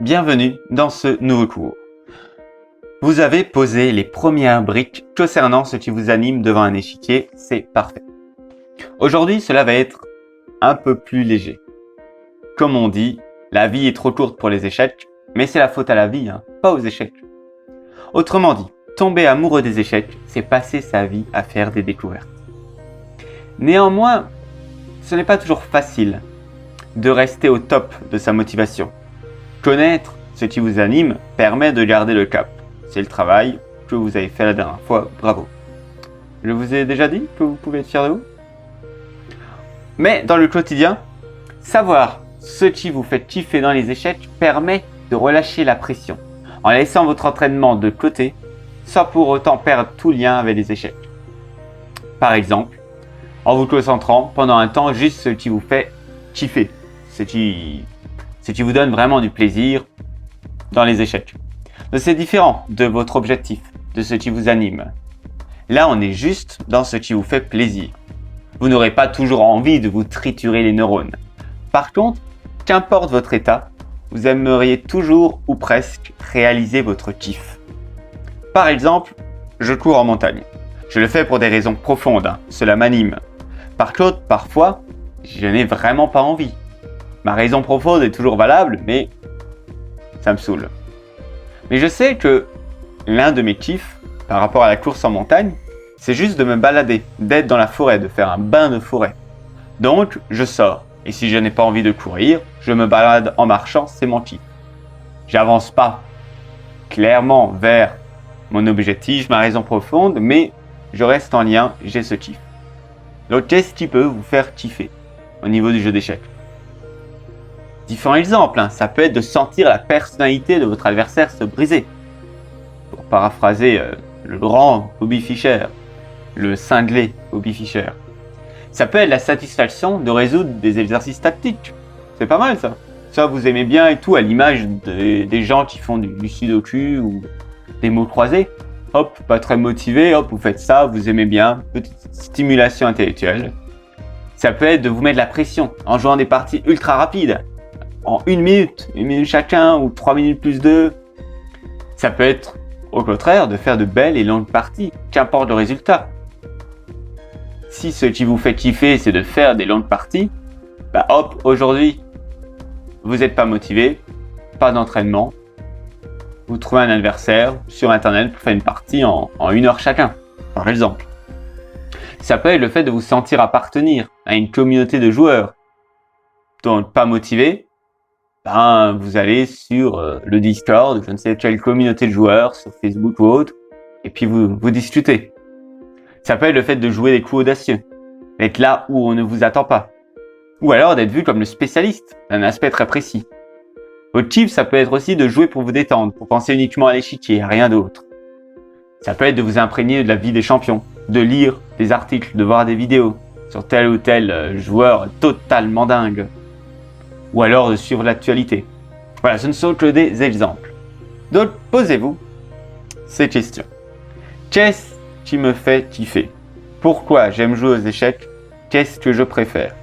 Bienvenue dans ce nouveau cours. Vous avez posé les premières briques concernant ce qui vous anime devant un échiquier, c'est parfait. Aujourd'hui, cela va être un peu plus léger. Comme on dit, la vie est trop courte pour les échecs, mais c'est la faute à la vie, pas aux échecs. Autrement dit, tomber amoureux des échecs, c'est passer sa vie à faire des découvertes. Néanmoins, ce n'est pas toujours facile de rester au top de sa motivation. Connaître ce qui vous anime permet de garder le cap. C'est le travail que vous avez fait la dernière fois, bravo. Je vous ai déjà dit que vous pouvez être fier de vous. Mais dans le quotidien, savoir ce qui vous fait kiffer dans les échecs permet de relâcher la pression en laissant votre entraînement de côté sans pour autant perdre tout lien avec les échecs. Par exemple, en vous concentrant pendant un temps juste ce qui vous fait kiffer, ce qui vous donne vraiment du plaisir dans les échecs. Donc c'est différent de votre objectif, de ce qui vous anime. Là, on est juste dans ce qui vous fait plaisir. Vous n'aurez pas toujours envie de vous triturer les neurones. Par contre, qu'importe votre état, vous aimeriez toujours ou presque réaliser votre kiff. Par exemple, je cours en montagne. Je le fais pour des raisons profondes, cela m'anime. Par contre, parfois, je n'ai vraiment pas envie. Ma raison profonde est toujours valable, mais ça me saoule. Mais je sais que l'un de mes kiffs, par rapport à la course en montagne, c'est juste de me balader, d'être dans la forêt, de faire un bain de forêt. Donc, je sors. Et si je n'ai pas envie de courir, je me balade en marchant, c'est mon kiff. J'avance pas clairement vers mon objectif, ma raison profonde, mais je reste en lien, j'ai ce kiff. Donc, qu'est-ce qui peut vous faire kiffer au niveau du jeu d'échecs ? Différents exemples, ça peut être de sentir la personnalité de votre adversaire se briser. Pour paraphraser le grand Bobby Fischer, le cinglé Bobby Fischer. Ça peut être la satisfaction de résoudre des exercices tactiques. C'est pas mal ça. Ça vous aimez bien et tout, à l'image des gens qui font du sudoku ou des mots croisés. Hop, pas très motivé, hop, vous faites ça, vous aimez bien, petite stimulation intellectuelle. Ça peut être de vous mettre la pression en jouant des parties ultra rapides. En 1 minute chacun, ou 3 minutes plus 2. Ça peut être, au contraire, de faire de belles et longues parties, qu'importe le résultat. Si ce qui vous fait kiffer, c'est de faire des longues parties, bah hop, aujourd'hui, vous n'êtes pas motivé, pas d'entraînement, vous trouvez un adversaire sur internet pour faire une partie en 1 heure chacun, par exemple. Ça peut être le fait de vous sentir appartenir à une communauté de joueurs. Donc, pas motivé, vous allez sur le Discord, je ne sais quelle communauté de joueurs, sur Facebook ou autre, et puis vous discutez. Ça peut être le fait de jouer des coups audacieux, d'être là où on ne vous attend pas, ou alors d'être vu comme le spécialiste d'un aspect très précis. Votre kiff, ça peut être aussi de jouer pour vous détendre, pour penser uniquement à l'échiquier, à rien d'autre. Ça peut être de vous imprégner de la vie des champions, de lire des articles, de voir des vidéos sur tel ou tel joueur totalement dingue. Ou alors de suivre l'actualité. Voilà, ce ne sont que des exemples. Donc, posez-vous ces questions. Qu'est-ce qui me fait kiffer ? Pourquoi j'aime jouer aux échecs ? Qu'est-ce que je préfère ?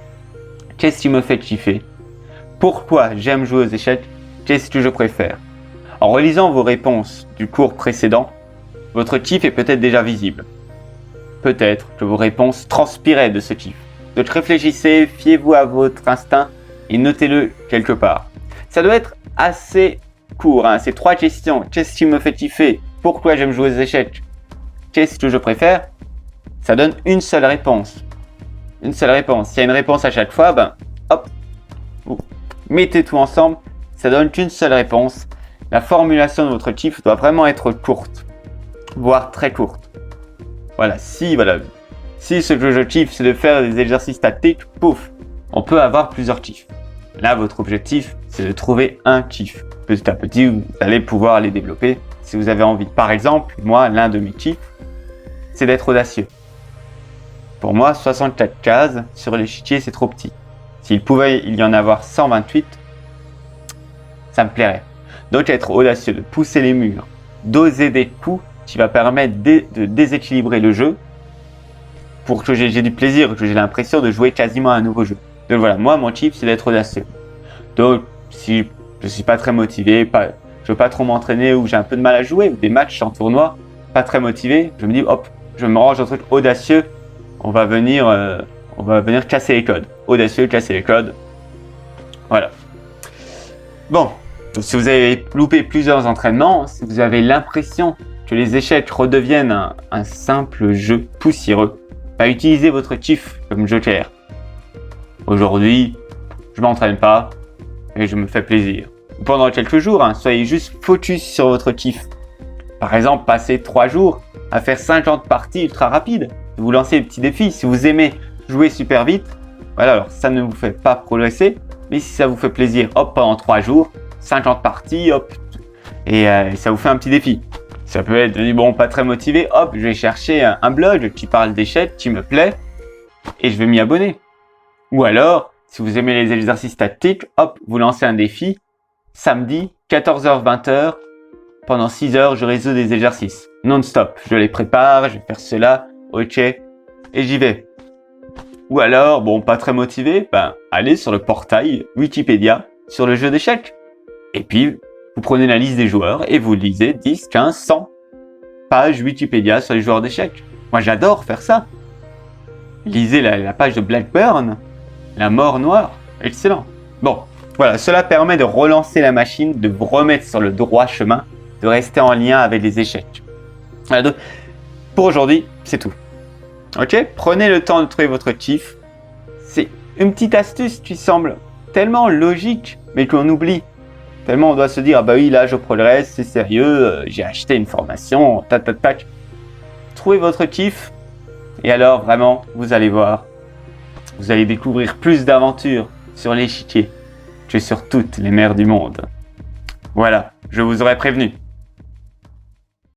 Qu'est-ce qui me fait kiffer ? Pourquoi j'aime jouer aux échecs ? Qu'est-ce que je préfère ? En relisant vos réponses du cours précédent, votre kiff est peut-être déjà visible. Peut-être que vos réponses transpiraient de ce kiff. Donc réfléchissez, fiez-vous à votre instinct et notez-le quelque part. Ça doit être assez court, ces 3 questions. Qu'est-ce qui me fait kiffer ? Pourquoi j'aime jouer aux échecs ? Qu'est-ce que je préfère ? Ça donne une seule réponse. Une seule réponse. S'il y a une réponse à chaque fois, hop, vous mettez tout ensemble, ça donne qu'une seule réponse. La formulation de votre kiff doit vraiment être courte, voire très courte. Voilà, si ce que je kiffe, c'est de faire des exercices tactiques, pouf, on peut avoir plusieurs kiffs. Là, votre objectif, c'est de trouver un kiff. Petit à petit, vous allez pouvoir les développer si vous avez envie. Par exemple, moi, l'un de mes kiffs, c'est d'être audacieux. Pour moi, 64 cases sur l'échiquier, c'est trop petit. S'il pouvait y en avoir 128, ça me plairait. Donc, être audacieux, de pousser les murs, d'oser des coups qui va permettre de déséquilibrer le jeu pour que j'ai du plaisir, que j'ai l'impression de jouer quasiment à un nouveau jeu. Donc voilà, moi, mon kiff, c'est d'être audacieux. Donc, si je suis pas très motivé, je veux pas trop m'entraîner ou j'ai un peu de mal à jouer, ou des matchs en tournoi, pas très motivé, je me dis hop, je me range dans un truc audacieux, on va venir casser les codes. Audacieux, casser les codes. Voilà. Bon, si vous avez loupé plusieurs entraînements, si vous avez l'impression que les échecs redeviennent un simple jeu poussiéreux, utilisez votre chief comme joker. Aujourd'hui, je m'entraîne pas et je me fais plaisir. Pendant quelques jours, soyez juste focus sur votre chief. Par exemple, passez 3 jours à faire 50 parties ultra rapides. Vous lancez des petits défis. Si vous aimez jouer super vite, voilà, alors ça ne vous fait pas progresser. Mais si ça vous fait plaisir, hop, pendant 3 jours, 50 parties, hop, et ça vous fait un petit défi. Ça peut être, bon, pas très motivé, hop, je vais chercher un blog qui parle d'échecs, qui me plaît, et je vais m'y abonner. Ou alors, si vous aimez les exercices tactiques, hop, vous lancez un défi, samedi, 14h-20h, pendant 6 heures, je résous des exercices, non-stop. Je les prépare, je vais faire cela, ok, et j'y vais. Ou alors, bon, pas très motivé, allez sur le portail Wikipédia sur le jeu d'échecs. Et puis, vous prenez la liste des joueurs et vous lisez 10, 15, 100 pages Wikipédia sur les joueurs d'échecs. Moi, j'adore faire ça. Lisez la page de Blackburn, la mort noire, excellent. Bon, voilà, cela permet de relancer la machine, de vous remettre sur le droit chemin, de rester en lien avec les échecs. Voilà, donc, pour aujourd'hui, c'est tout. Ok, prenez le temps de trouver votre chief. C'est une petite astuce qui semble tellement logique, mais qu'on oublie. Tellement on doit se dire, ah bah oui, là je progresse, c'est sérieux, j'ai acheté une formation, tac. Trouvez votre chief, et alors vraiment, vous allez voir, vous allez découvrir plus d'aventures sur l'échiquier que sur toutes les mers du monde. Voilà, je vous aurais prévenu.